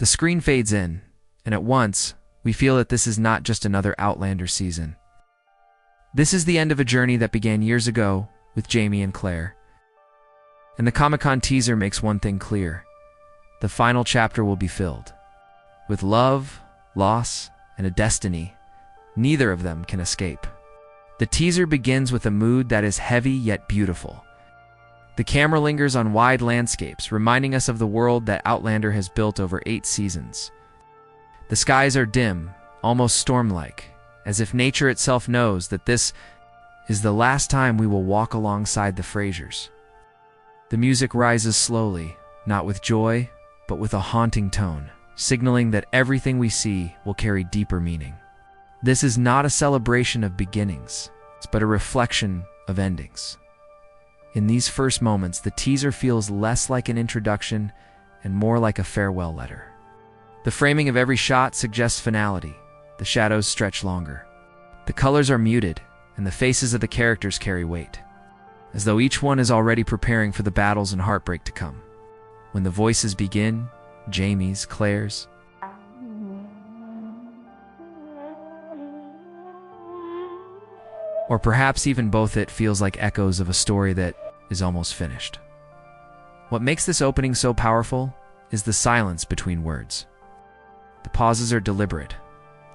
The screen fades in, and at once, we feel that this is not just another Outlander season. This is the end of a journey that began years ago with Jamie and Claire. And the Comic-Con teaser makes one thing clear. The final chapter will be filled with love, loss, and a destiny neither of them can escape. The teaser begins with a mood that is heavy yet beautiful. The camera lingers on wide landscapes, reminding us of the world that Outlander has built over 8 seasons. The skies are dim, almost storm-like, as if nature itself knows that this is the last time we will walk alongside the Frasers. The music rises slowly, not with joy, but with a haunting tone, signaling that everything we see will carry deeper meaning. This is not a celebration of beginnings, but a reflection of endings. In these first moments, the teaser feels less like an introduction and more like a farewell letter. The framing of every shot suggests finality. The shadows stretch longer. The colors are muted, and the faces of the characters carry weight, as though each one is already preparing for the battles and heartbreak to come. When the voices begin, Jamie's, Claire's, or perhaps even both, it feels like echoes of a story that is almost finished. What makes this opening so powerful is the silence between words. The pauses are deliberate,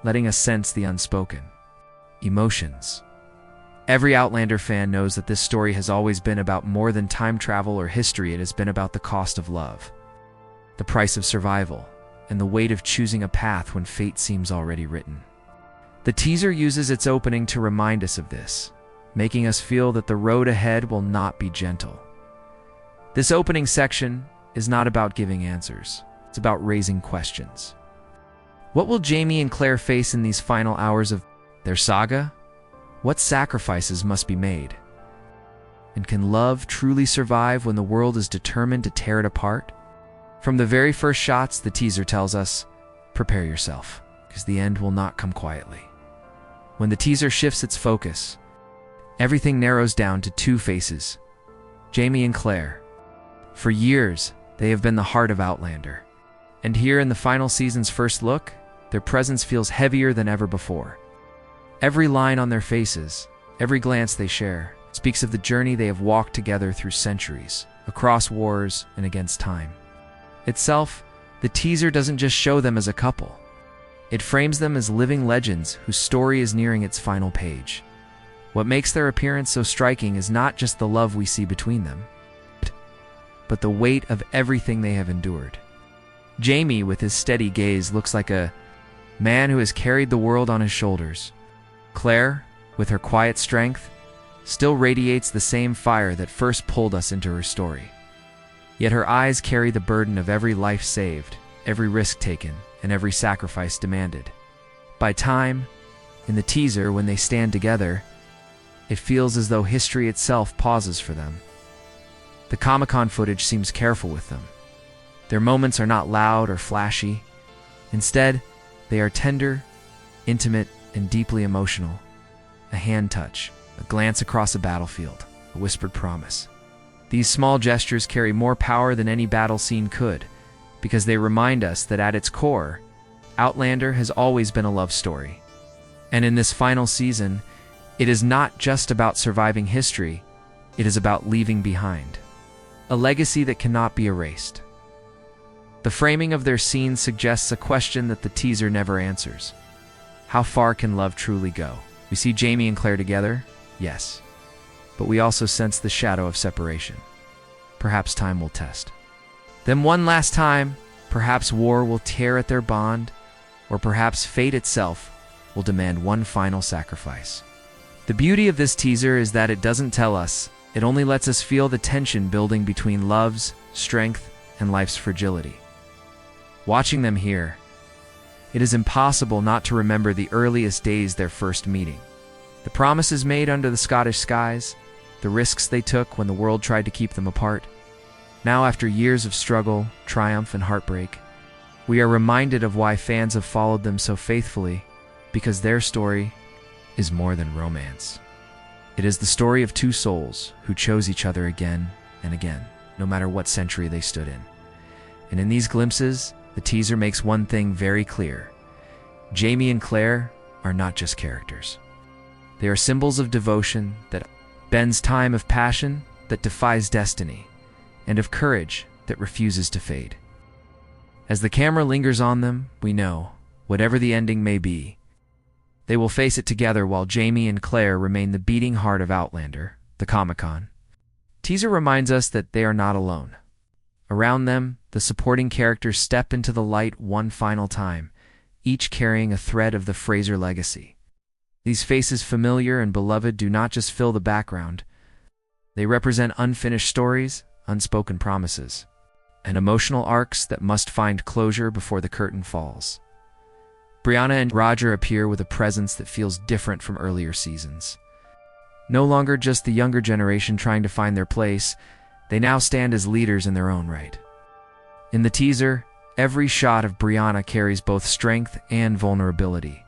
letting us sense the unspoken emotions. Every Outlander fan knows that this story has always been about more than time travel or history. It has been about the cost of love, the price of survival, and the weight of choosing a path when fate seems already written. The teaser uses its opening to remind us of this, making us feel that the road ahead will not be gentle. This opening section is not about giving answers. It's about raising questions. What will Jamie and Claire face in these final hours of their saga? What sacrifices must be made? And can love truly survive when the world is determined to tear it apart? From the very first shots, the teaser tells us, prepare yourself, because the end will not come quietly. When the teaser shifts its focus, everything narrows down to 2 faces, Jamie and Claire. For years, they have been the heart of Outlander. And here in the final season's first look, their presence feels heavier than ever before. Every line on their faces, every glance they share, speaks of the journey they have walked together through centuries, across wars and against time. Itself, the teaser doesn't just show them as a couple. It frames them as living legends whose story is nearing its final page. What makes their appearance so striking is not just the love we see between them, but the weight of everything they have endured. Jamie, with his steady gaze, looks like a man who has carried the world on his shoulders. Claire, with her quiet strength, still radiates the same fire that first pulled us into her story. Yet her eyes carry the burden of every life saved, every risk taken, and every sacrifice demanded. By time, in the teaser, when they stand together, it feels as though history itself pauses for them. The Comic-Con footage seems careful with them. Their moments are not loud or flashy. Instead, they are tender, intimate, and deeply emotional. A hand touch, a glance across a battlefield, a whispered promise. These small gestures carry more power than any battle scene could, because they remind us that at its core, Outlander has always been a love story. And in this final season, it is not just about surviving history, it is about leaving behind a legacy that cannot be erased. The framing of their scenes suggests a question that the teaser never answers. How far can love truly go? We see Jamie and Claire together, yes, but we also sense the shadow of separation. Perhaps time will test. Then one last time, perhaps war will tear at their bond, or perhaps fate itself will demand one final sacrifice. The beauty of this teaser is that it doesn't tell us, it only lets us feel the tension building between love's strength and life's fragility. Watching them here, it is impossible not to remember the earliest days their first meeting. The promises made under the Scottish skies, the risks they took when the world tried to keep them apart. Now, after years of struggle, triumph, and heartbreak, we are reminded of why fans have followed them so faithfully, because their story is more than romance. It is the story of 2 souls who chose each other again and again, no matter what century they stood in. And in these glimpses, The teaser makes one thing very clear. Jamie and Claire are not just characters. They are symbols of devotion that bends time, of passion that defies destiny, and of courage that refuses to fade. As the camera lingers on them, we know, whatever the ending may be, they will face it together while Jamie and Claire remain the beating heart of Outlander, the Comic-Con. Teaser reminds us that they are not alone. Around them, the supporting characters step into the light one final time, each carrying a thread of the Fraser legacy. These faces, familiar and beloved, do not just fill the background. They represent unfinished stories, unspoken promises, and emotional arcs that must find closure before the curtain falls. Brianna and Roger appear with a presence that feels different from earlier seasons. No longer just the younger generation trying to find their place, they now stand as leaders in their own right. In the teaser, every shot of Brianna carries both strength and vulnerability,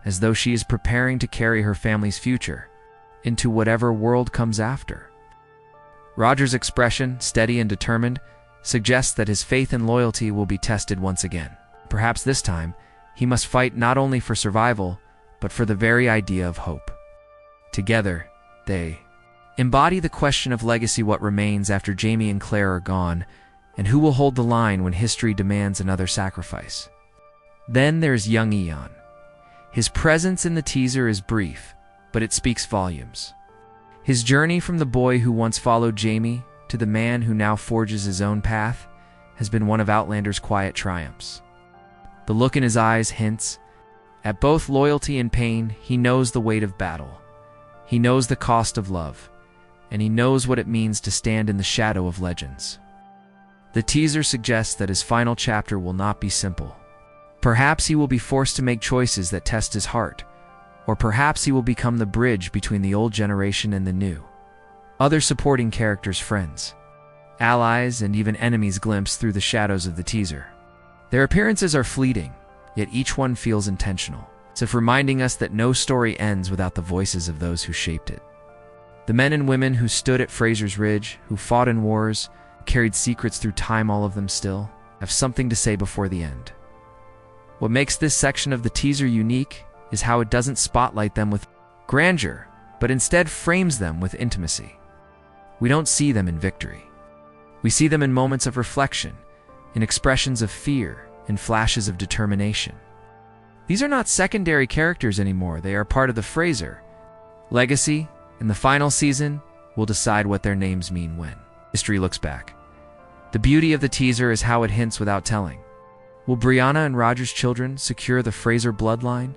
as though she is preparing to carry her family's future into whatever world comes after. Roger's expression, steady and determined, suggests that his faith and loyalty will be tested once again. Perhaps this time, he must fight not only for survival, but for the very idea of hope. Together, they embody the question of legacy: what remains after Jamie and Claire are gone, and who will hold the line when history demands another sacrifice. Then there's young Ian. His presence in the teaser is brief, but it speaks volumes. His journey from the boy who once followed Jamie to the man who now forges his own path has been one of Outlander's quiet triumphs. The look in his eyes hints at both loyalty and pain. He knows the weight of battle. He knows the cost of love, and he knows what it means to stand in the shadow of legends. The teaser suggests that his final chapter will not be simple. Perhaps he will be forced to make choices that test his heart, or perhaps he will become the bridge between the old generation and the new. Other supporting characters, friends, allies, and even enemies glimpse through the shadows of the teaser. Their appearances are fleeting, yet each one feels intentional, as if reminding us that no story ends without the voices of those who shaped it. The men and women who stood at Frasers Ridge, who fought in wars, carried secrets through time, all of them still have something to say before the end. What makes this section of the teaser unique is how it doesn't spotlight them with grandeur, but instead frames them with intimacy. We don't see them in victory. We see them in moments of reflection, in expressions of fear, in flashes of determination. These are not secondary characters anymore. They are part of the Fraser legacy, and the final season will decide what their names mean when history looks back. The beauty of the teaser is how it hints without telling. Will Brianna and Roger's children secure the Fraser bloodline?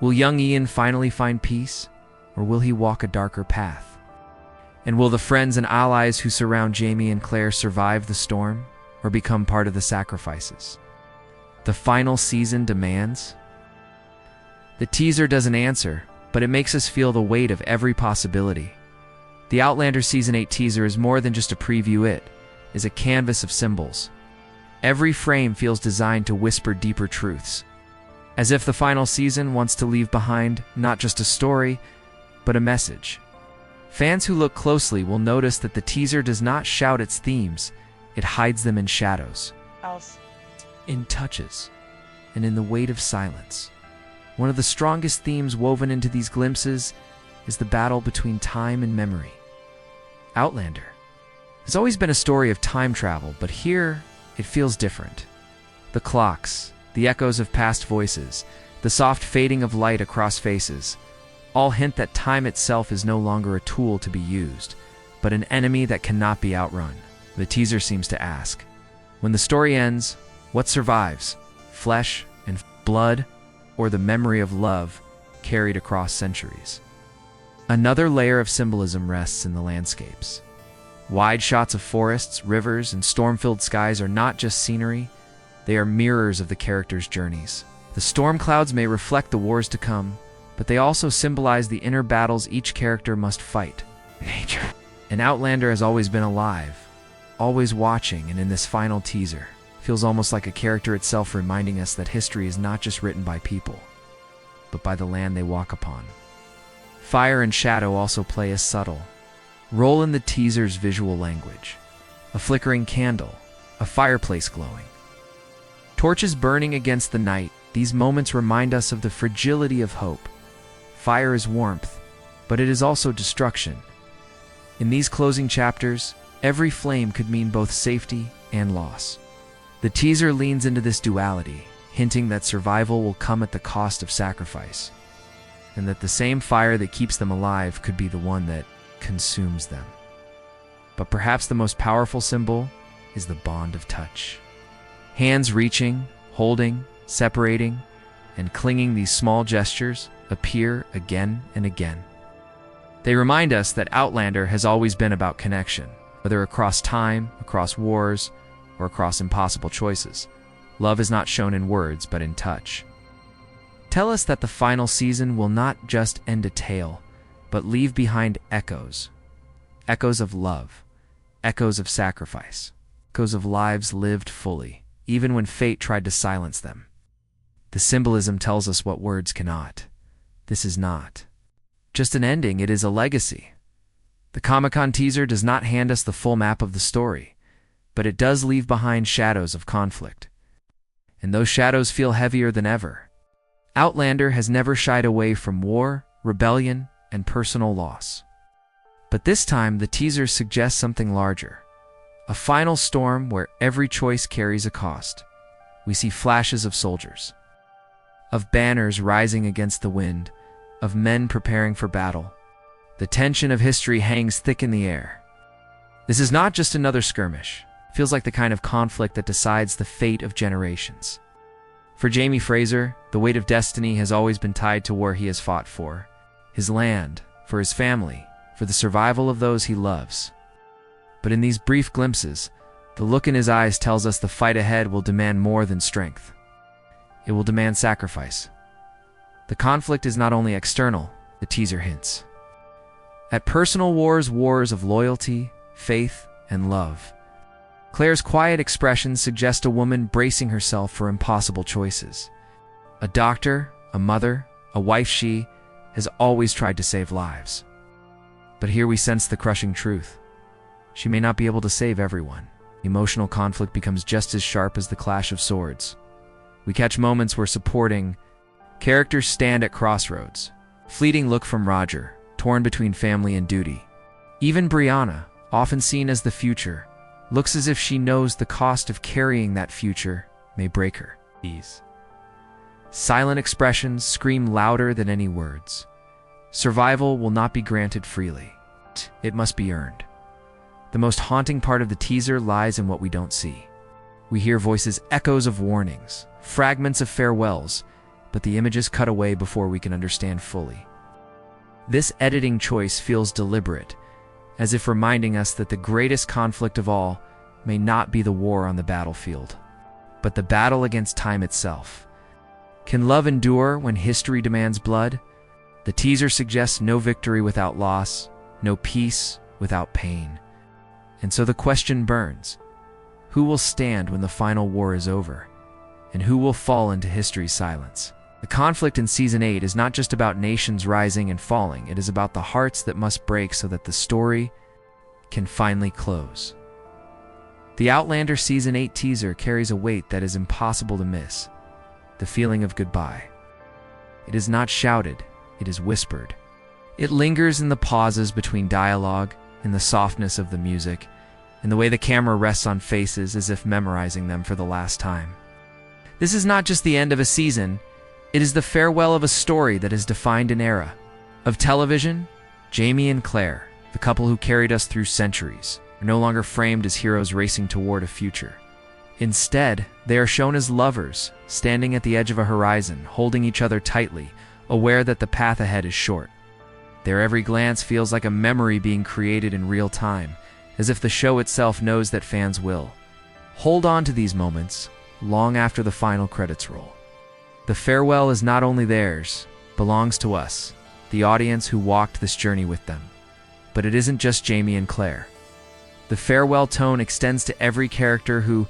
Will young Ian finally find peace, or will he walk a darker path? And will the friends and allies who surround Jamie and Claire survive the storm, or become part of the sacrifices the final season demands? The teaser doesn't answer, but it makes us feel the weight of every possibility. The Outlander Season 8 teaser is more than just a preview. It is a canvas of symbols. Every frame feels designed to whisper deeper truths, as if the final season wants to leave behind not just a story, but a message. Fans who look closely will notice that the teaser does not shout its themes, it hides them in shadows, in touches, and in the weight of silence. One of the strongest themes woven into these glimpses is the battle between time and memory. Outlander has always been a story of time travel, but here it feels different. The clocks, the echoes of past voices, the soft fading of light across faces, all hint that time itself is no longer a tool to be used, but an enemy that cannot be outrun. The teaser seems to ask, when the story ends, what survives? Flesh and blood, or the memory of love carried across centuries? Another layer of symbolism rests in the landscapes. Wide shots of forests, rivers, and storm-filled skies are not just scenery, they are mirrors of the characters' journeys. The storm clouds may reflect the wars to come, but they also symbolize the inner battles each character must fight. Nature. An Outlander has always been alive, always watching, and in this final teaser, feels almost like a character itself, reminding us that history is not just written by people, but by the land they walk upon. Fire and shadow also play a subtle role in the teaser's visual language. A flickering candle, a fireplace glowing, Torches burning against the night, these moments remind us of the fragility of hope. Fire is warmth, but it is also destruction. In these closing chapters, every flame could mean both safety and loss. The teaser leans into this duality, hinting that survival will come at the cost of sacrifice, and that the same fire that keeps them alive could be the one that consumes them. But perhaps the most powerful symbol is the bond of touch. Hands reaching, holding, separating, and clinging, these small gestures appear again and again. They remind us that Outlander has always been about connection, whether across time, across wars, or across impossible choices. Love is not shown in words, but in touch. Tell us that the final season will not just end a tale, but leave behind echoes. Echoes of love, echoes of sacrifice, echoes of lives lived fully, even when fate tried to silence them. The symbolism tells us what words cannot. This is not just an ending, it is a legacy. The Comic-Con teaser does not hand us the full map of the story, but it does leave behind shadows of conflict. And those shadows feel heavier than ever. Outlander has never shied away from war, rebellion, and personal loss. But this time, the teaser suggests something larger. A final storm where every choice carries a cost. We see flashes of soldiers, of banners rising against the wind, of men preparing for battle. The tension of history hangs thick in the air. This is not just another skirmish. It feels like the kind of conflict that decides the fate of generations. For Jamie Fraser, the weight of destiny has always been tied to where he has fought for. His land, for his family, for the survival of those he loves. But in these brief glimpses, the look in his eyes tells us the fight ahead will demand more than strength. It will demand sacrifice. The conflict is not only external, the teaser hints at personal wars, wars of loyalty, faith, and love. Claire's quiet expressions suggest a woman bracing herself for impossible choices. A doctor, a mother, a wife, she has always tried to save lives. But here we sense the crushing truth. She may not be able to save everyone. Emotional conflict becomes just as sharp as the clash of swords. We catch moments where supporting characters stand at crossroads. Fleeting look from Roger, torn between family and duty. Even Brianna, often seen as the future, looks as if she knows the cost of carrying that future may break her. These silent expressions scream louder than any words. Survival will not be granted freely. It must be earned. The most haunting part of the teaser lies in what we don't see. We hear voices, echoes of warnings, fragments of farewells, but the images cut away before we can understand fully. This editing choice feels deliberate, as if reminding us that the greatest conflict of all may not be the war on the battlefield, but the battle against time itself. Can love endure when history demands blood? The teaser suggests no victory without loss, no peace without pain. And so the question burns: who will stand when the final war is over? And who will fall into history's silence? The conflict in Season 8 is not just about nations rising and falling, it is about the hearts that must break so that the story can finally close. The Outlander Season 8 teaser carries a weight that is impossible to miss. The feeling of goodbye. It is not shouted, it is whispered. It lingers in the pauses between dialogue, in the softness of the music, in the way the camera rests on faces as if memorizing them for the last time. This is not just the end of a season, it is the farewell of a story that has defined an era. Of television, Jamie and Claire, the couple who carried us through centuries, are no longer framed as heroes racing toward a future. Instead, they are shown as lovers, standing at the edge of a horizon, holding each other tightly, aware that the path ahead is short. Their every glance feels like a memory being created in real time, as if the show itself knows that fans will hold on to these moments long after the final credits roll. The farewell is not only theirs, belongs to us, the audience who walked this journey with them. But it isn't just Jamie and Claire. The farewell tone extends to every character who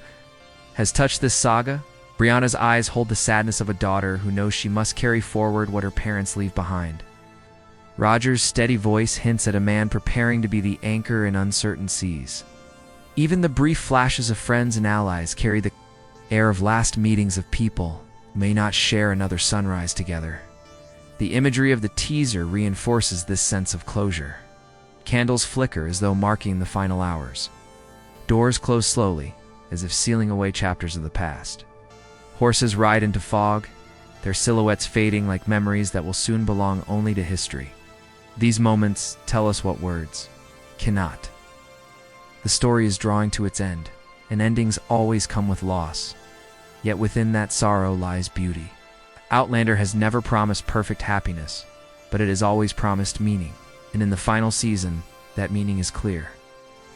has touched this saga. Brianna's eyes hold the sadness of a daughter who knows she must carry forward what her parents leave behind. Roger's steady voice hints at a man preparing to be the anchor in uncertain seas. Even the brief flashes of friends and allies carry the air of last meetings of people who may not share another sunrise together. The imagery of the teaser reinforces this sense of closure. Candles flicker as though marking the final hours. Doors close slowly, as if sealing away chapters of the past. Horses ride into fog, their silhouettes fading like memories that will soon belong only to history. These moments tell us what words cannot. The story is drawing to its end, and endings always come with loss. Yet within that sorrow lies beauty. Outlander has never promised perfect happiness, but it has always promised meaning. And in the final season, that meaning is clear.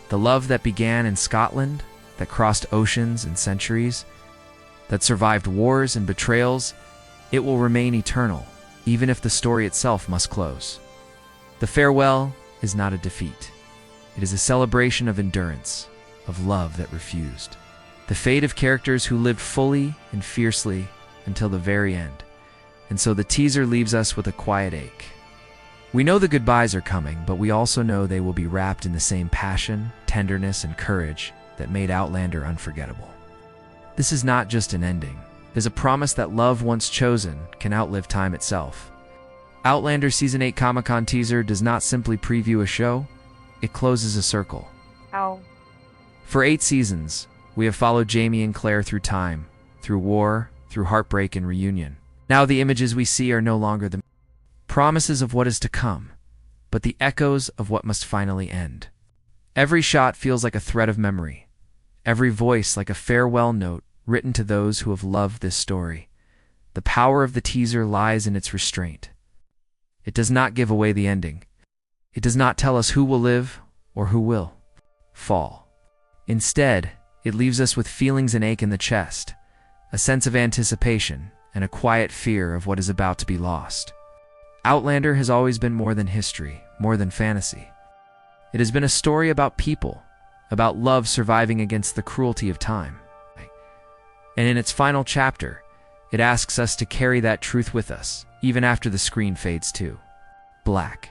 The love that began in Scotland, that crossed oceans and centuries, that survived wars and betrayals, it will remain eternal, even if the story itself must close. The farewell is not a defeat. It is a celebration of endurance, of love that refused. The fate of characters who lived fully and fiercely until the very end. And so the teaser leaves us with a quiet ache. We know the goodbyes are coming, but we also know they will be wrapped in the same passion, tenderness, and courage that made Outlander unforgettable. This is not just an ending. It is a promise that love once chosen can outlive time itself. Outlander Season 8 Comic-Con teaser does not simply preview a show, it closes a circle. Ow. For 8 seasons, we have followed Jamie and Claire through time, through war, through heartbreak and reunion. Now the images we see are no longer the promises of what is to come, but the echoes of what must finally end. Every shot feels like a thread of memory, every voice like a farewell note written to those who have loved this story. The power of the teaser lies in its restraint. It does not give away the ending. It does not tell us who will live or who will fall. Instead, it leaves us with feelings and ache in the chest, a sense of anticipation, and a quiet fear of what is about to be lost. Outlander has always been more than history, more than fantasy. It has been a story about people, about love surviving against the cruelty of time. And in its final chapter, it asks us to carry that truth with us, even after the screen fades to black.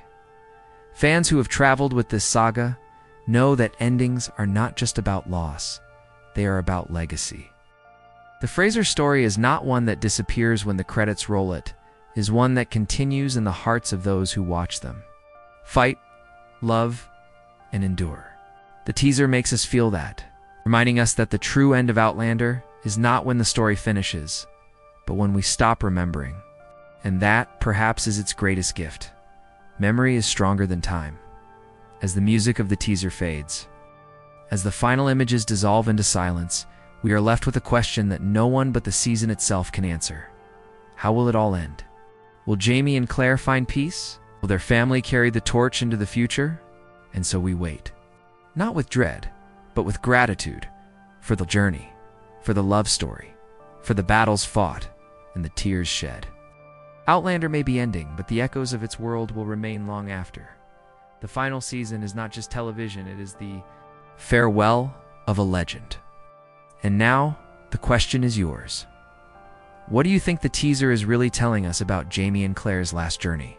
Fans who have traveled with this saga know that endings are not just about loss, they are about legacy. The Fraser story is not one that disappears when the credits roll. It is one that continues in the hearts of those who watch them. Fight, love, and endure. The teaser makes us feel that, reminding us that the true end of Outlander is not when the story finishes, but when we stop remembering. And that, perhaps, is its greatest gift. Memory is stronger than time. As the music of the teaser fades, as the final images dissolve into silence, we are left with a question that no one but the season itself can answer. How will it all end? Will Jamie and Claire find peace? Will their family carry the torch into the future? And so we wait. Not with dread, but with gratitude for the journey, for the love story, for the battles fought, and the tears shed. Outlander may be ending, but the echoes of its world will remain long after. The final season is not just television, it is the farewell of a legend. And now, the question is yours. What do you think the teaser is really telling us about Jamie and Claire's last journey?